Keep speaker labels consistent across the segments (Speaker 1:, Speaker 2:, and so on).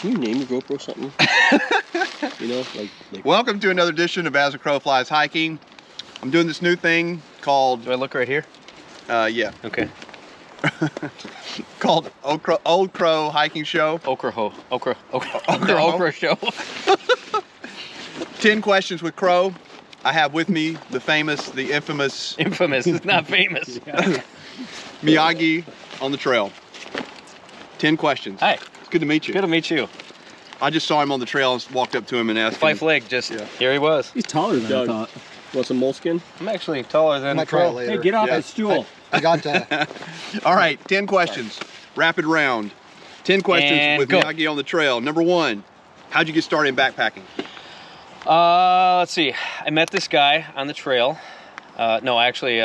Speaker 1: Can you name your GoPro something? You know, like...
Speaker 2: Welcome to another edition of As a Crow Flies Hiking. I'm doing this new thing called...
Speaker 3: Do I look right here?
Speaker 2: Yeah.
Speaker 3: Okay.
Speaker 2: Called Old Crow Hiking Show.
Speaker 3: Okra Show.
Speaker 2: 10 questions with Crow. I have with me the famous, the infamous...
Speaker 3: Infamous, it's not famous.
Speaker 2: Miyagi On The Trail. 10 questions.
Speaker 3: Hi.
Speaker 2: It's good to meet you.
Speaker 3: Good to meet you.
Speaker 2: I just saw him on the trail and walked up to him and asked
Speaker 3: Five leg, just here he was.
Speaker 1: He's taller than I thought. Want some moleskin?
Speaker 3: I'm actually taller than the Crow.
Speaker 1: Hey, get off that stool.
Speaker 4: I got that.
Speaker 2: All right, 10 questions. Rapid round. 10 questions
Speaker 3: And
Speaker 2: with
Speaker 3: go.
Speaker 2: Miyagi On The Trail. Number 1, how'd you get started in backpacking?
Speaker 3: Let's see. I met this guy on the trail. No, actually,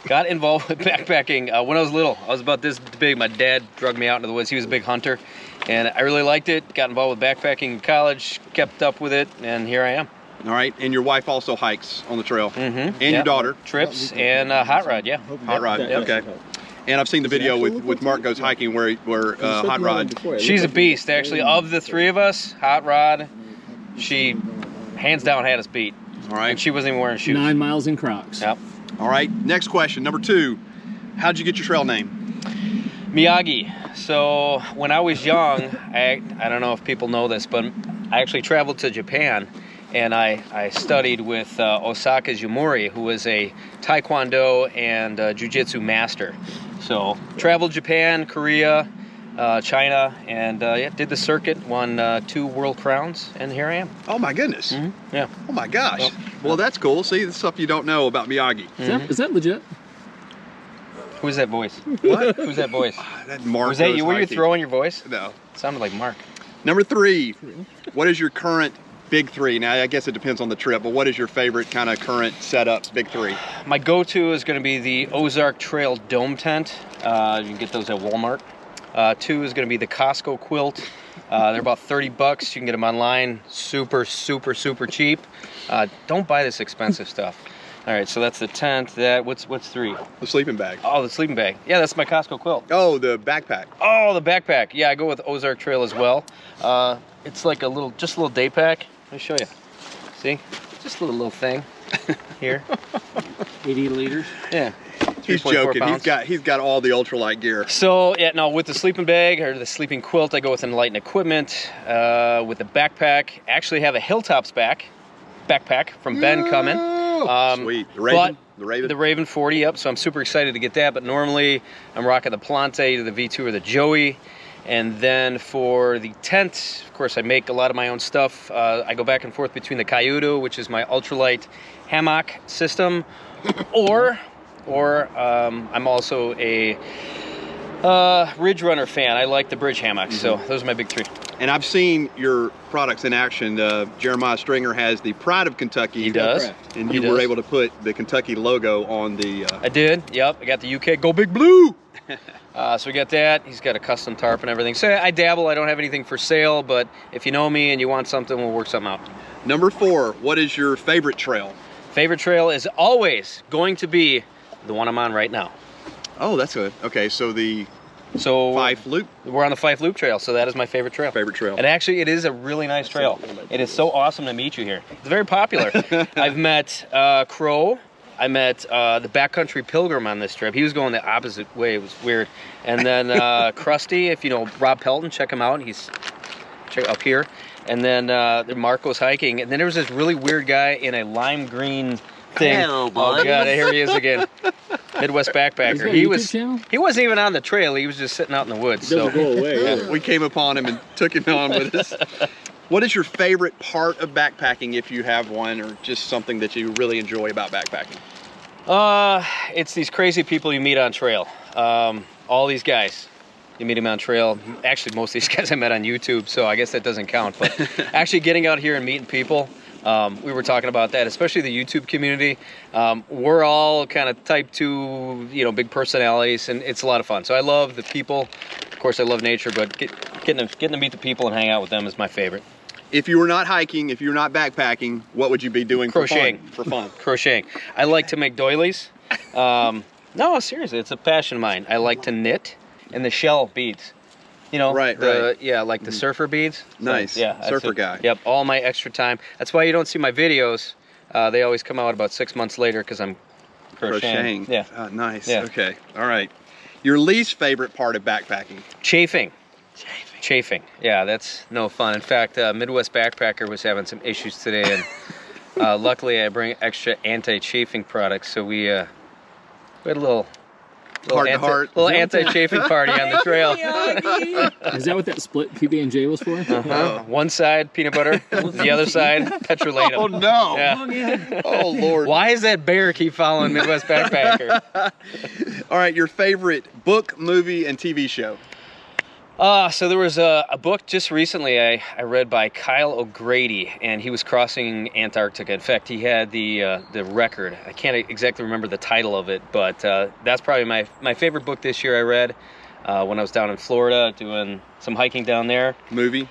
Speaker 3: got involved with backpacking when I was little. I was about this big. My dad drugged me out into the woods. He was a big hunter, and I really liked it. Got involved with backpacking in college, kept up with it, and here I am.
Speaker 2: All right, and your wife also hikes on the trail.
Speaker 3: Mm-hmm.
Speaker 2: And your daughter.
Speaker 3: Trips and hot rod, yeah.
Speaker 2: Hot rod, okay. And I've seen the video with Mark Goes Hiking where Hot Rod.
Speaker 3: She's a beast, actually. Of the three of us, Hot Rod, she hands down had us beat.
Speaker 2: All right.
Speaker 3: And she wasn't even wearing shoes.
Speaker 1: 9 miles in Crocs.
Speaker 3: Yep.
Speaker 2: All right, next question, number 2. How'd you get your trail name?
Speaker 3: Miyagi. So when I was young, I don't know if people know this, but I actually traveled to Japan and I studied with Osaka Jumori, who was a Taekwondo and Jiu-Jitsu master. So traveled Japan, Korea, China, and yeah, did the circuit, won 2 world crowns, and here I am.
Speaker 2: Oh my goodness.
Speaker 3: Mm-hmm. Yeah.
Speaker 2: Oh my gosh.
Speaker 3: Well,
Speaker 2: well, that's cool. See, the stuff you don't know about Miyagi.
Speaker 1: Is that legit?
Speaker 3: Who's that voice?
Speaker 2: What?
Speaker 3: Who's that voice?
Speaker 2: That Mark
Speaker 3: Was that
Speaker 2: Goes
Speaker 3: you? Were you
Speaker 2: Hiking.
Speaker 3: throwing your voice?
Speaker 2: No.
Speaker 3: It sounded like Mark.
Speaker 2: Number 3, what is your current big 3? Now, I guess it depends on the trip, but what is your favorite kind of current setup, big 3?
Speaker 3: My go-to is going to be the Ozark Trail Dome Tent. You can get those at Walmart. 2 is going to be the Costco quilt. They're about 30 bucks. You can get them online. Super, super, super cheap. Don't buy this expensive stuff. All right, so that's the tent. What's 3?
Speaker 2: The sleeping bag.
Speaker 3: Oh, the sleeping bag. Yeah, that's my Costco quilt.
Speaker 2: Oh, the backpack.
Speaker 3: Oh, the backpack. Yeah, I go with Ozark Trail as well. It's like just a little day pack. Let me show you. See? Just a little thing here.
Speaker 1: 80 liters.
Speaker 3: Yeah.
Speaker 2: He's
Speaker 3: 3.4
Speaker 2: joking.
Speaker 3: pounds.
Speaker 2: He's got all the ultralight gear.
Speaker 3: So yeah, no, with the sleeping bag or the sleeping quilt, I go with Enlightened equipment. With the backpack, I actually have a Hilltops backpack from Ben coming.
Speaker 2: Sweet. The Raven.
Speaker 3: The Raven 40. Yep. So I'm super excited to get that. But normally I'm rocking the Plante, either the V2 or the Joey. And then for the tent, of course, I make a lot of my own stuff. I go back and forth between the Kayudo, which is my ultralight hammock system, or I'm also a Ridge Runner fan. I like the bridge hammocks, so those are my big 3.
Speaker 2: And I've seen your products in action. Jeremiah Stringer has the Pride of Kentucky.
Speaker 3: He does.
Speaker 2: And you were able to put the Kentucky logo on the...
Speaker 3: I did, yep. I got the UK Go Big Blue. So we got that. He's got a custom tarp and everything. So I dabble. I don't have anything for sale, but if you know me and you want something, we'll work something out.
Speaker 2: Number 4, what is your favorite trail?
Speaker 3: Favorite trail is always going to be the one I'm on right now.
Speaker 2: Oh, that's good. Okay, so the Fife Loop.
Speaker 3: We're on the Fife Loop Trail, so that is my favorort trail.
Speaker 2: Favorite trail.
Speaker 3: And actually, it is a really nice trail. It is so awesome to meet you here. It's very popular. I've met Crow. I met the Backcountry Pilgrim on this trip. He was going the opposite way. It was weird. And then Krusty, if you know Rob Pelton, check him out. He's up here. And then Mark Goes Hiking. And then there was this really weird guy in a lime green thing.
Speaker 4: Hello,
Speaker 3: Oh
Speaker 4: bud.
Speaker 3: God, here he is again. Midwest backpacker. He wasn't even on the trail. He was just sitting out in the woods. So
Speaker 1: Doesn't go away.
Speaker 2: Yeah, we came upon him and took him on with us. What is your favorite part of backpacking, if you have one, or just something that you really enjoy about backpacking?
Speaker 3: It's these crazy people you meet on trail. All these guys. You meet them on trail. Actually, most of these guys I met on YouTube, so I guess that doesn't count. But actually getting out here and meeting people, we were talking about that, especially the YouTube community. We're all kind of type 2, big personalities, and it's a lot of fun. So I love the people. Of course, I love nature, but getting to meet the people and hang out with them is my favorite.
Speaker 2: If you were not hiking, if you're not backpacking, what would you be doing
Speaker 3: Crocheting.
Speaker 2: for fun?
Speaker 3: Crocheting. I like to make doilies. No, seriously, it's a passion of mine. I like to knit, and the shell beads. You know,
Speaker 2: Right,
Speaker 3: yeah, like the surfer beads.
Speaker 2: Nice.
Speaker 3: So, yeah,
Speaker 2: Surfer guy.
Speaker 3: Yep, all my extra time. That's why you don't see my videos. They always come out about 6 months later because I'm crocheting. Yeah.
Speaker 2: Oh, nice.
Speaker 3: Yeah.
Speaker 2: Okay. All right. Your least favorite part of backpacking?
Speaker 3: Chafing. Chafing. Yeah, that's no fun. In fact, Midwest Backpacker was having some issues today, and luckily I bring extra anti-chafing products, so we had a little anti-chafing party on the trail.
Speaker 1: Is that what that split PB&J was for?
Speaker 3: One side peanut butter, the other side petrolatum.
Speaker 2: Oh no!
Speaker 3: Yeah.
Speaker 2: Oh Lord!
Speaker 3: Why does that bear keep following Midwest Backpacker?
Speaker 2: All right, your favorite book, movie, and TV show?
Speaker 3: So there was a book just recently I read by Kyle O'Grady, and he was crossing Antarctica. In fact, he had the record. I can't exactly remember the title of it, but that's probably my favorite book this year I read when I was down in Florida doing some hiking down there.
Speaker 2: Movie,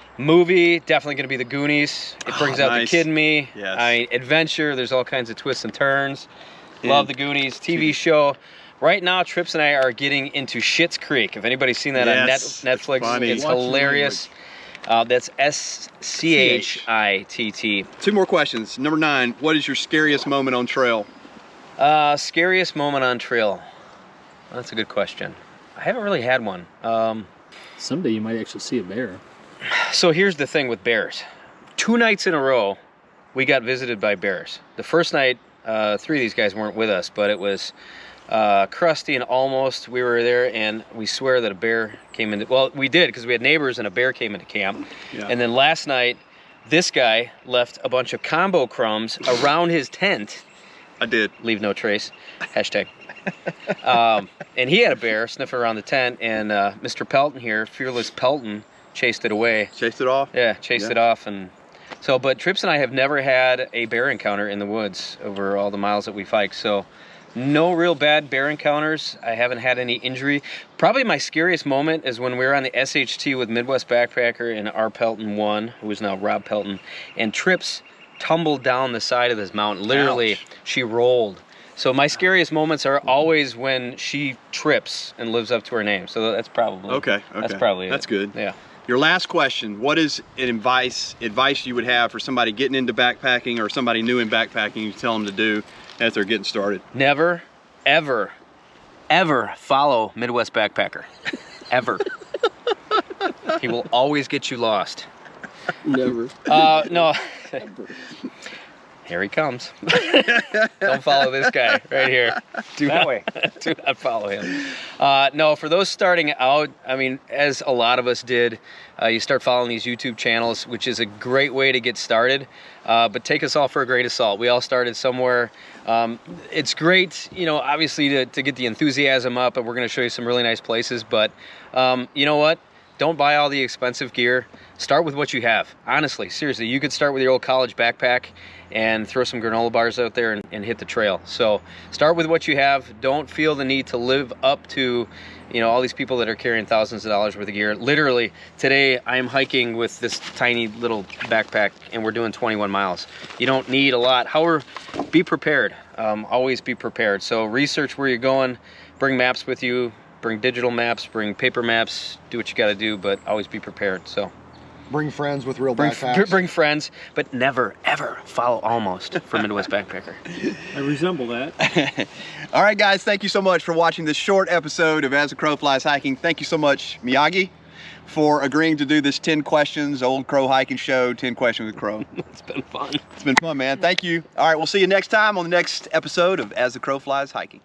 Speaker 3: definitely going to be The Goonies. It brings out the kid in me.
Speaker 2: Yes.
Speaker 3: Adventure, there's all kinds of twists and turns. Love The Goonies. TV show. Right now, Trips and I are getting into Schitt's Creek. If anybody's seen that on Netflix, it's hilarious. That's SCHITT.
Speaker 2: 2 more questions. Number 9, what is your scariest moment on trail?
Speaker 3: Scariest moment on trail? Well, that's a good question. I haven't really had one.
Speaker 1: Someday you might actually see a bear.
Speaker 3: So here's the thing with bears. 2 nights in a row, we got visited by bears. The first night, 3 of these guys weren't with us, but it was Krusty and Almost. We were there, and we swear that a bear came into, well, we did because we had neighbors, and a bear came into camp. Yeah. And then last night, this guy left a bunch of combo crumbs around his tent.
Speaker 2: I did.
Speaker 3: Leave no trace. Hashtag. And he had a bear sniffing around the tent, and Mr. Pelton here, Fearless Pelton, chased it away.
Speaker 2: Chased it off?
Speaker 3: Yeah, chased it off. And so, but Trips and I have never had a bear encounter in the woods over all the miles that we've hiked. So no real bad bear encounters. I haven't had any injury. Probably my scariest moment is when we were on the SHT with Midwest Backpacker and R. Pelton 1, who is now Rob Pelton, and Trips tumbled down the side of this mountain. Literally, she rolled. So my scariest moments are always when she trips and lives up to her name. So that's probably that's probably
Speaker 2: That's good.
Speaker 3: Yeah.
Speaker 2: Your last question, what is an advice you would have for somebody getting into backpacking or somebody new in backpacking you tell them to do as they're getting started?
Speaker 3: Never, ever, ever follow Midwest Backpacker. Ever. He will always get you lost.
Speaker 1: Never.
Speaker 3: No. Here he comes. Don't follow this guy right here. Do not follow him. No, for those starting out, I mean, as a lot of us did, you start following these YouTube channels, which is a great way to get started. But take us all for a grain of salt. We all started somewhere. It's great, you know, obviously to get the enthusiasm up, and we're going to show you some really nice places. But you know what? Don't buy all the expensive gear. Start with what you have. Honestly, seriously, you could start with your old college backpack and throw some granola bars out there and hit the trail. So start with what you have. Don't feel the need to live up to, you know, all these people that are carrying thousands of dollars worth of gear. Literally, today I'm hiking with this tiny little backpack, and we're doing 21 miles. You don't need a lot. However, be prepared. Always be prepared. So research where you're going. Bring maps with you. Bring digital maps, bring paper maps, do what you got to do, but always be prepared. So
Speaker 4: bring friends with real backpacks.
Speaker 3: Bring friends, but never, ever follow Almost from Midwest Backpacker.
Speaker 1: I resemble that.
Speaker 2: All right, guys, thank you so much for watching this short episode of As the Crow Flies Hiking. Thank you so much, Miyagi, for agreeing to do this 10 questions, old crow hiking show, 10 questions with Crow.
Speaker 3: It's been fun.
Speaker 2: It's been fun, man. Thank you. All right, we'll see you next time on the next episode of As the Crow Flies Hiking.